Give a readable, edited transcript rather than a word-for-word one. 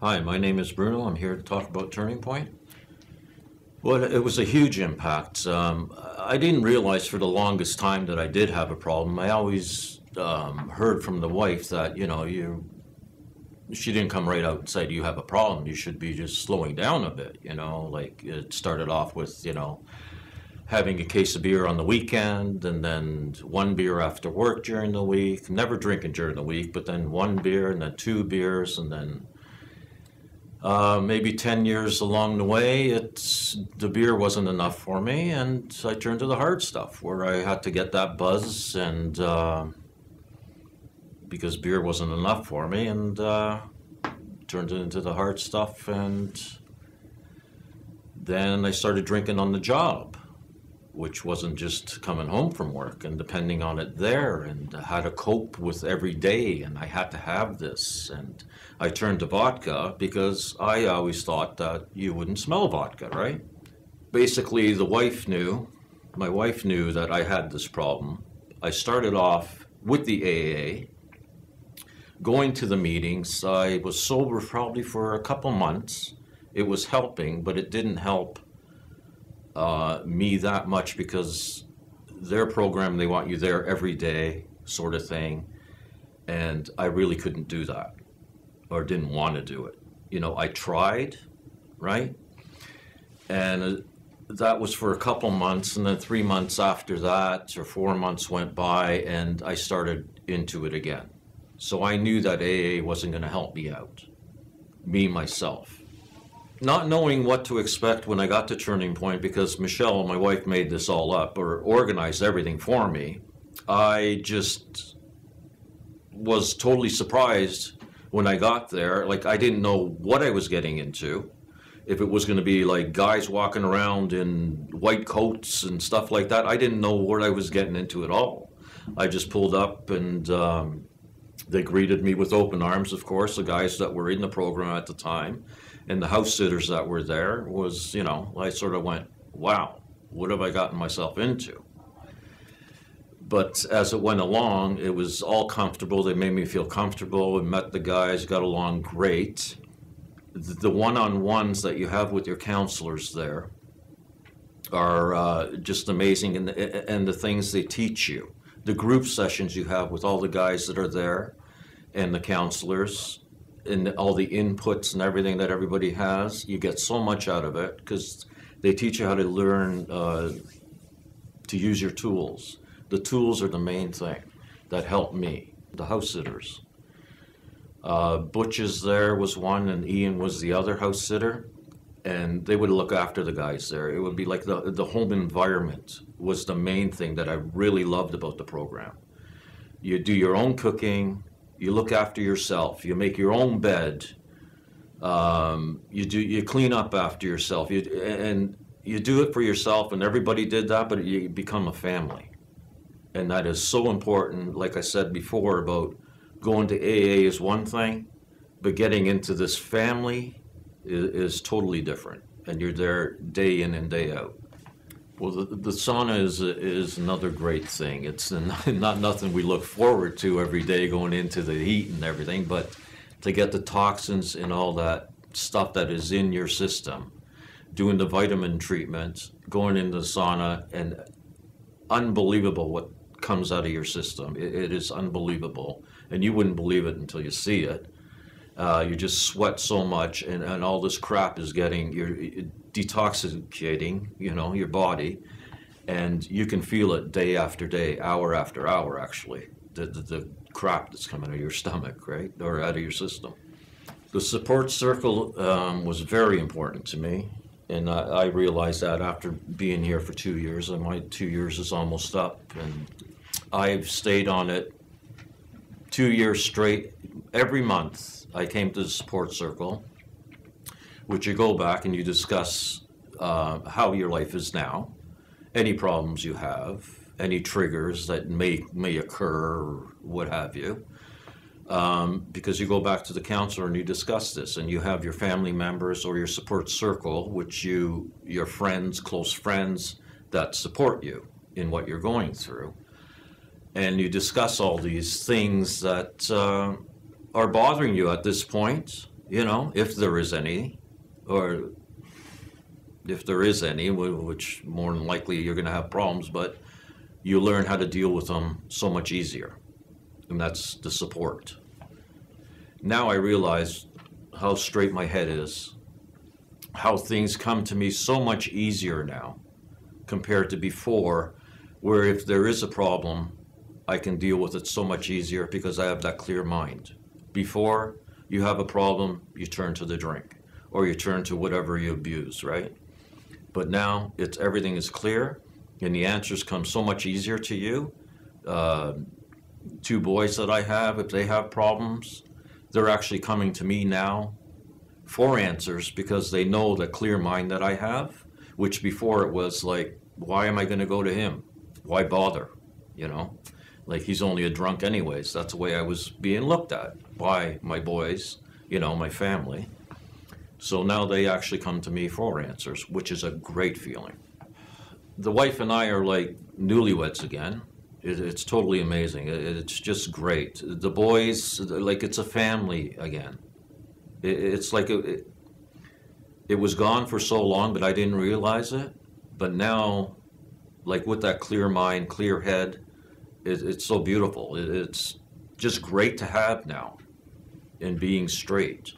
Hi, my name is Bruno. I'm here to talk about Turning Point. Well, it was a huge impact. I didn't realize for the longest time that I did have a problem. I always heard from the wife that, she didn't come right out and say, you have a problem. You should be just slowing down a bit, like it started off with, having a case of beer on the weekend and then one beer after work during the week, never drinking during the week, but then one beer and then two beers and then maybe 10 years along the way, the beer wasn't enough for me, and I turned to the hard stuff where I had to get that buzz, and because beer wasn't enough for me, and turned it into the hard stuff, and then I started drinking on the job, which wasn't just coming home from work and depending on it there, and how to cope with every day, and I had to have this, and I turned to vodka because I always thought that you wouldn't smell vodka, right? Basically, my wife knew that I had this problem. I started off with the AA, going to the meetings. I was sober probably for a couple months. It was helping, but it didn't help me that much because their program, they want you there every day sort of thing, and I really couldn't do that or didn't want to do it. I tried, right? And that was for a couple months, and then 3 months after that, or 4 months went by, and I started into it again. So I knew that AA wasn't going to help me out, me, myself. Not knowing what to expect when I got to Turning Point, because Michelle, my wife, made this all up or organized everything for me, I just was totally surprised when I got there. Like, I didn't know what I was getting into. If it was going to be like guys walking around in white coats and stuff like that, I didn't know what I was getting into at all. I just pulled up, and they greeted me with open arms, of course, the guys that were in the program at the time. And the house sitters that were there was, I sort of went, wow, what have I gotten myself into? But as it went along, it was all comfortable. They made me feel comfortable and met the guys, got along great. The one-on-ones that you have with your counselors there are just amazing, and the things they teach you. The group sessions you have with all the guys that are there and the counselors, and all the inputs and everything that everybody has, you get so much out of it because they teach you how to learn to use your tools. The tools are the main thing that helped me. The house sitters. Butch's there was one, and Ian was the other house sitter, and they would look after the guys there. It would be like the home environment was the main thing that I really loved about the program. You do your own cooking. You look after yourself. You make your own bed. You clean up after yourself. And you do it for yourself, and everybody did that, but you become a family. And that is so important. Like I said before, about going to AA is one thing, but getting into this family is totally different. And you're there day in and day out. Well, the sauna is another great thing. It's not nothing we look forward to every day, going into the heat and everything, but to get the toxins and all that stuff that is in your system, doing the vitamin treatment, going into the sauna, and unbelievable what comes out of your system. It is unbelievable, and you wouldn't believe it until you see it. You just sweat so much, and all this crap is you're detoxificating, your body, and you can feel it day after day, hour after hour, actually, the crap that's coming out of your stomach, right, or out of your system. The support circle was very important to me, and I realized that after being here for 2 years, and my 2 years is almost up, and I've stayed on it 2 years straight. Every month I came to the support circle, which you go back and you discuss how your life is now, any problems you have, any triggers that may occur, or what have you. Because you go back to the counselor and you discuss this, and you have your family members or your support circle, which your friends, close friends that support you in what you're going through. And you discuss all these things that are bothering you at this point, you know, if there is any, or if there is any, which more than likely you're going to have problems, but you learn how to deal with them so much easier. And that's the support. Now I realize how straight my head is, how things come to me so much easier now compared to before, where if there is a problem, I can deal with it so much easier because I have that clear mind. Before, you have a problem, you turn to the drink, or you turn to whatever you abuse, right? But now everything is clear, and the answers come so much easier to you. Two boys that I have, if they have problems, they're actually coming to me now for answers because they know the clear mind that I have, which before it was like, why am I going to go to him? Why bother? You know, like he's only a drunk anyways. That's the way I was being looked at by my boys, you know, my family. So now they actually come to me for answers, which is a great feeling. The wife and I are like newlyweds again. It's totally amazing. It's just great. The boys, like it's a family again. It's like it was gone for so long, but I didn't realize it. But now, like with that clear mind, clear head, it's so beautiful. It's just great to have now in being straight.